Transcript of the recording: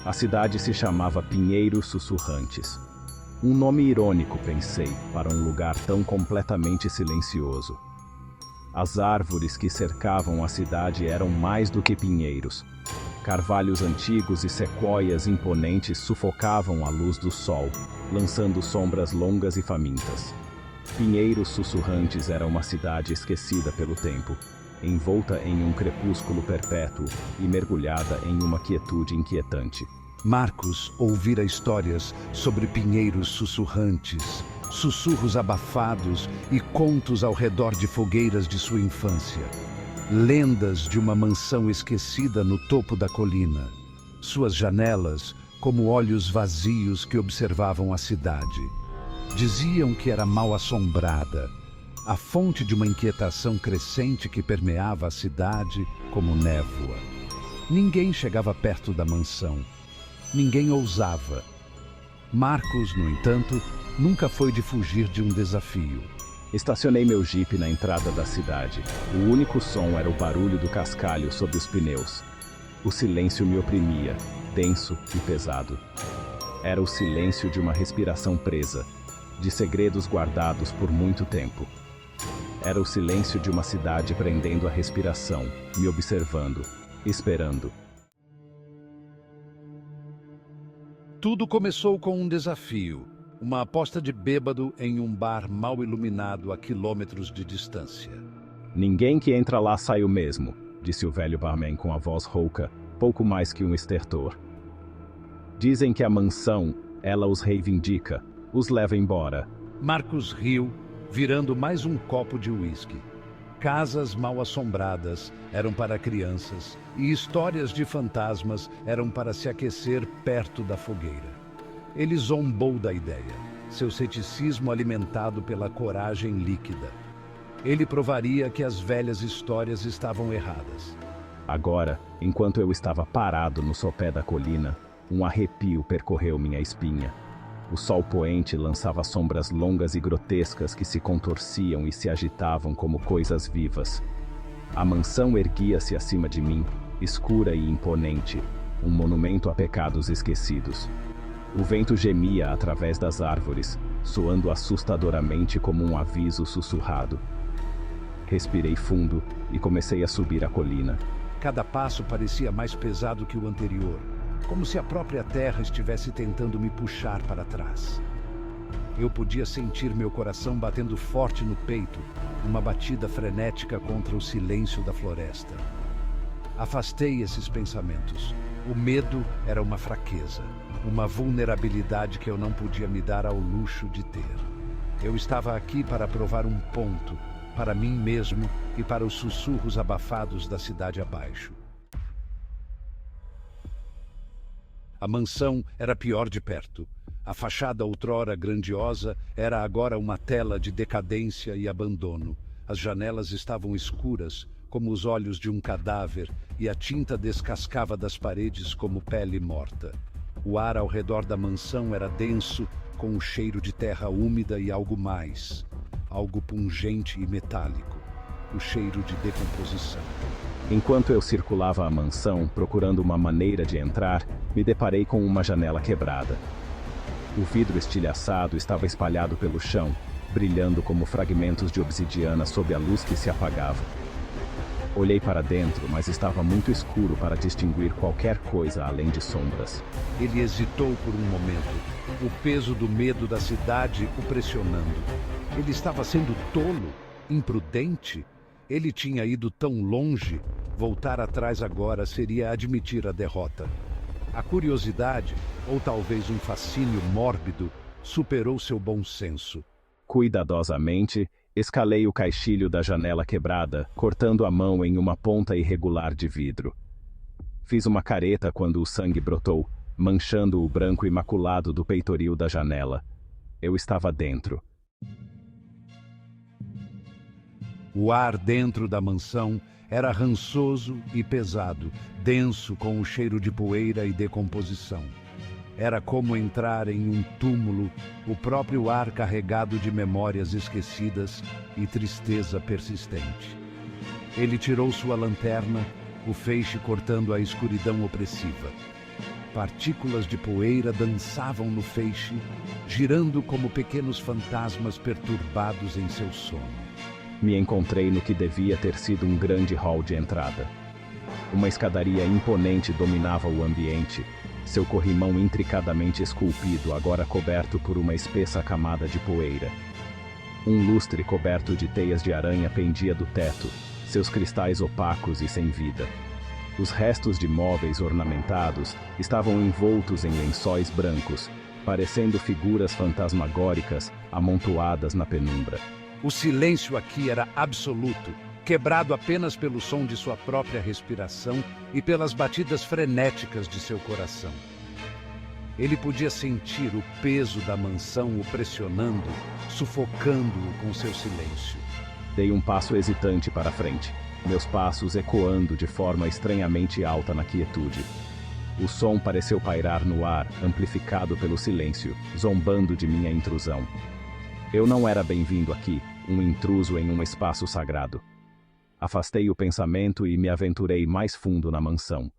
A cidade se chamava Pinheiros Sussurrantes. Um nome irônico, pensei, para um lugar tão completamente silencioso. As árvores que cercavam a cidade eram mais do que pinheiros. Carvalhos antigos e sequoias imponentes sufocavam a luz do sol, lançando sombras longas e famintas. Pinheiros Sussurrantes era uma cidade esquecida pelo tempo, envolta em um crepúsculo perpétuo e mergulhada em uma quietude inquietante. Marcos ouvira histórias sobre pinheiros sussurrantes, sussurros abafados e contos ao redor de fogueiras de sua infância. Lendas de uma mansão esquecida no topo da colina. Suas janelas, como olhos vazios que observavam a cidade. Diziam que era mal assombrada, a fonte de uma inquietação crescente que permeava a cidade como névoa. Ninguém chegava perto da mansão. Ninguém ousava. Marcos, no entanto, nunca foi de fugir de um desafio. Estacionei meu jipe na entrada da cidade. O único som era o barulho do cascalho sob os pneus. O silêncio me oprimia, denso e pesado. Era o silêncio de uma respiração presa, de segredos guardados por muito tempo. Era o silêncio de uma cidade prendendo a respiração, me observando, esperando. Tudo começou com um desafio, uma aposta de bêbado em um bar mal iluminado a quilômetros de distância. Ninguém que entra lá sai o mesmo, disse o velho barman com a voz rouca, pouco mais que um estertor. Dizem que a mansão, ela os reivindica, os leva embora. Marcos riu, virando mais um copo de uísque. Casas mal assombradas eram para crianças e histórias de fantasmas eram para se aquecer perto da fogueira. Ele zombou da ideia, seu ceticismo alimentado pela coragem líquida. Ele provaria que as velhas histórias estavam erradas. Agora, enquanto eu estava parado no sopé da colina, um arrepio percorreu minha espinha. O sol poente lançava sombras longas e grotescas que se contorciam e se agitavam como coisas vivas. A mansão erguia-se acima de mim, escura e imponente, um monumento a pecados esquecidos. O vento gemia através das árvores, soando assustadoramente como um aviso sussurrado. Respirei fundo e comecei a subir a colina. Cada passo parecia mais pesado que o anterior, como se a própria terra estivesse tentando me puxar para trás. Eu podia sentir meu coração batendo forte no peito, uma batida frenética contra o silêncio da floresta. Afastei esses pensamentos. O medo era uma fraqueza, uma vulnerabilidade que eu não podia me dar ao luxo de ter. Eu estava aqui para provar um ponto, para mim mesmo e para os sussurros abafados da cidade abaixo. A mansão era pior de perto. A fachada outrora grandiosa era agora uma tela de decadência e abandono. As janelas estavam escuras, como os olhos de um cadáver, e a tinta descascava das paredes como pele morta. O ar ao redor da mansão era denso, com o cheiro de terra úmida e algo mais. Algo pungente e metálico. O cheiro de decomposição. Enquanto eu circulava a mansão, procurando uma maneira de entrar, me deparei com uma janela quebrada. O vidro estilhaçado estava espalhado pelo chão, brilhando como fragmentos de obsidiana sob a luz que se apagava. Olhei para dentro, mas estava muito escuro para distinguir qualquer coisa além de sombras. Ele hesitou por um momento, o peso do medo da cidade o pressionando. Ele estava sendo tolo, imprudente. Ele tinha ido tão longe, voltar atrás agora seria admitir a derrota. A curiosidade, ou talvez um fascínio mórbido, superou seu bom senso. Cuidadosamente, escalei o caixilho da janela quebrada, cortando a mão em uma ponta irregular de vidro. Fiz uma careta quando o sangue brotou, manchando o branco imaculado do peitoril da janela. Eu estava dentro. O ar dentro da mansão era rançoso e pesado, denso com o cheiro de poeira e decomposição. Era como entrar em um túmulo, o próprio ar carregado de memórias esquecidas e tristeza persistente. Ele tirou sua lanterna, o feixe cortando a escuridão opressiva. Partículas de poeira dançavam no feixe, girando como pequenos fantasmas perturbados em seu sono. Me encontrei no que devia ter sido um grande hall de entrada. Uma escadaria imponente dominava o ambiente, seu corrimão intricadamente esculpido, agora coberto por uma espessa camada de poeira. Um lustre coberto de teias de aranha pendia do teto, seus cristais opacos e sem vida. Os restos de móveis ornamentados estavam envoltos em lençóis brancos, parecendo figuras fantasmagóricas amontoadas na penumbra. O silêncio aqui era absoluto, quebrado apenas pelo som de sua própria respiração e pelas batidas frenéticas de seu coração. Ele podia sentir o peso da mansão o pressionando, sufocando-o com seu silêncio. Dei um passo hesitante para a frente, meus passos ecoando de forma estranhamente alta na quietude. O som pareceu pairar no ar, amplificado pelo silêncio, zombando de minha intrusão. Eu não era bem-vindo aqui, um intruso em um espaço sagrado. Afastei o pensamento e me aventurei mais fundo na mansão.